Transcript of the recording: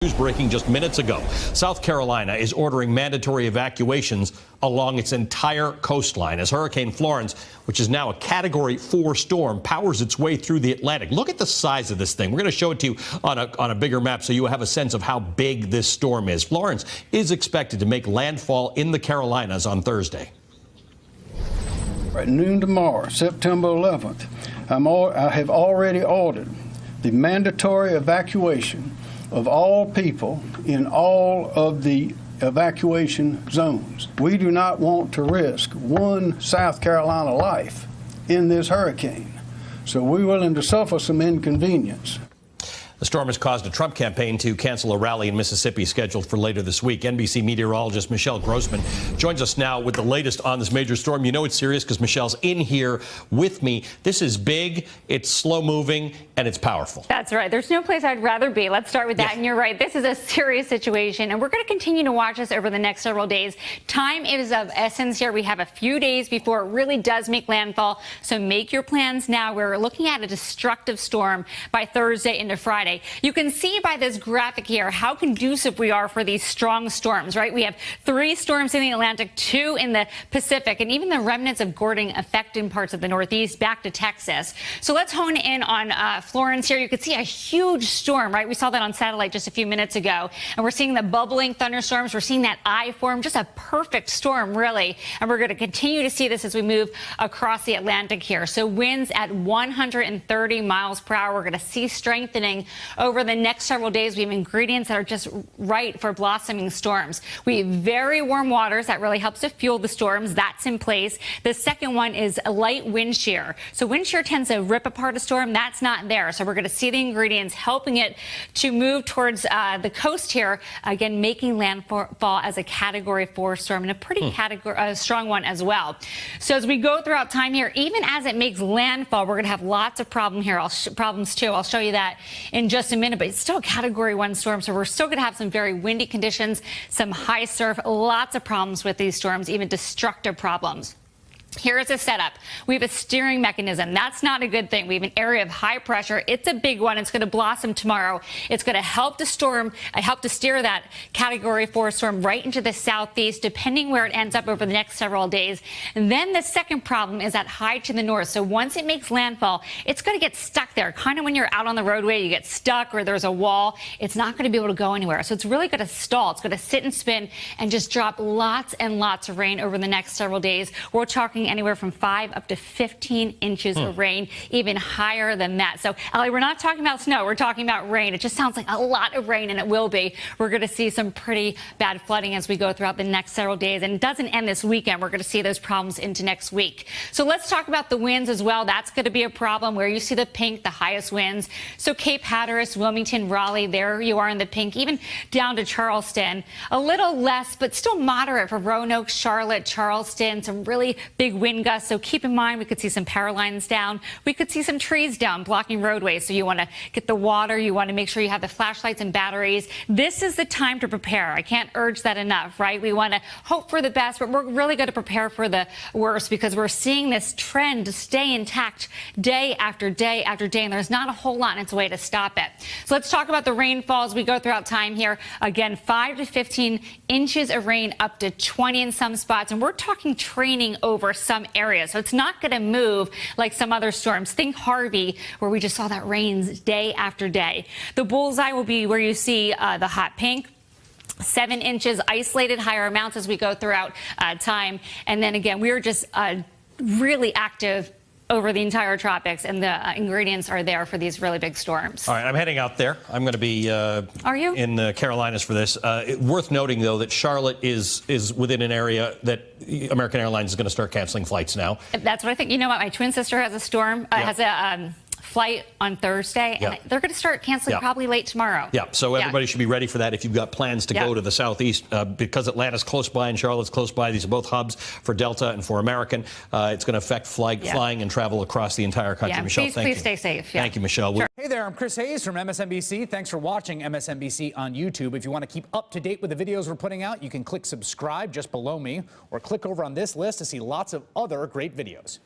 News breaking just minutes ago. South Carolina is ordering mandatory evacuations along its entire coastline as Hurricane Florence, which is now a Category 4 storm, powers its way through the Atlantic. Look at the size of this thing. We're going to show it to you on a bigger map so you have a sense of how big this storm is. Florence is expected to make landfall in the Carolinas on Thursday. At noon tomorrow, September 11th, I have already ordered the mandatory evacuation of all people in all of the evacuation zones. We do not want to risk one South Carolina life in this hurricane, so we're willing to suffer some inconvenience. The storm has caused a Trump campaign to cancel a rally in Mississippi scheduled for later this week. NBC meteorologist Michelle Grossman joins us now with the latest on this major storm. You know it's serious because Michelle's in here with me. This is big, it's slow moving, and it's powerful. That's right. There's no place I'd rather be. Let's start with that. Yeah. And you're right. This is a serious situation, and we're going to continue to watch this over the next several days. Time is of essence here. We have a few days before it really does make landfall, so make your plans now. We're looking at a destructive storm by Thursday into Friday. You can see by this graphic here how conducive we are for these strong storms, right? We have 3 storms in the Atlantic, 2 in the Pacific, and even the remnants of Gordon affecting parts of the Northeast back to Texas. So let's hone in on Florence here. You can see a huge storm, right? We saw that on satellite just a few minutes ago, and we're seeing the bubbling thunderstorms. We're seeing that eye form, just a perfect storm, really. And we're going to continue to see this as we move across the Atlantic here. So winds at 130 miles per hour. We're going to see strengthening over the next several days. We have ingredients that are just right for blossoming storms. We have very warm waters that really helps to fuel the storms. That's in place. The second one is a light wind shear. So wind shear tends to rip apart a storm. That's not there. So we're going to see the ingredients helping it to move towards the coast here, again, making landfall as a Category 4 storm and a pretty strong one as well. So as we go throughout time here, even as it makes landfall, we're going to have lots of problems too. I'll show you that in just a minute, but it's still a Category 1 storm, so we're still going to have some very windy conditions, some high surf, lots of problems with these storms, even destructive problems. Here is a setup. We have a steering mechanism. That's not a good thing. We have an area of high pressure. It's a big one. It's going to blossom tomorrow. It's going to help to steer that Category 4 storm right into the southeast, depending where it ends up over the next several days. And then the second problem is that high to the north. So once it makes landfall, it's going to get stuck there. Kind of when you're out on the roadway, you get stuck or there's a wall. It's not going to be able to go anywhere. So it's really going to stall. It's going to sit and spin and just drop lots and lots of rain over the next several days. We're talking anywhere from 5 up to 15 inches of rain, even higher than that. So, Ellie, we're not talking about snow. We're talking about rain. It just sounds like a lot of rain, and it will be. We're going to see some pretty bad flooding as we go throughout the next several days. And it doesn't end this weekend. We're going to see those problems into next week. So let's talk about the winds as well. That's going to be a problem where you see the pink, the highest winds. So Cape Hatteras, Wilmington, Raleigh, there you are in the pink, even down to Charleston. A little less, but still moderate for Roanoke, Charlotte, Charleston, some really big wind gusts. So keep in mind, we could see some power lines down. We could see some trees down blocking roadways. So you want to get the water. You want to make sure you have the flashlights and batteries. This is the time to prepare. I can't urge that enough, right? We want to hope for the best, but we're really going to prepare for the worst because we're seeing this trend to stay intact day after day after day, and there's not a whole lot in its way to stop it. So let's talk about the rainfall as we go throughout time here. Again, 5 to 15 inches of rain, up to 20 in some spots, and we're talking training over some areas. So it's not going to move like some other storms. Think Harvey, where we just saw that rains day after day. The bullseye will be where you see the hot pink. 7 inches, isolated higher amounts as we go throughout time. And then again, we are just really active over the entire tropics, and the ingredients are there for these really big storms. All right, I'm heading out there. I'm going to be Are you? in the Carolinas for this. Worth noting, though, that Charlotte is within an area that American Airlines is going to start canceling flights now. That's what I think. You know what? My twin sister has a storm, has a flight on Thursday, and they're going to start canceling probably late tomorrow. Yeah, so everybody should be ready for that if you've got plans to go to the southeast. Because Atlanta's close by and Charlotte's close by, these are both hubs for Delta and for American. It's going to affect flying and travel across the entire country. Michelle, thank you. Please stay safe. Thank you, Michelle. Sure. Hey there, I'm Chris Hayes from MSNBC. Thanks for watching MSNBC on YouTube. If you want to keep up to date with the videos we're putting out, you can click subscribe just below me, or click over on this list to see lots of other great videos.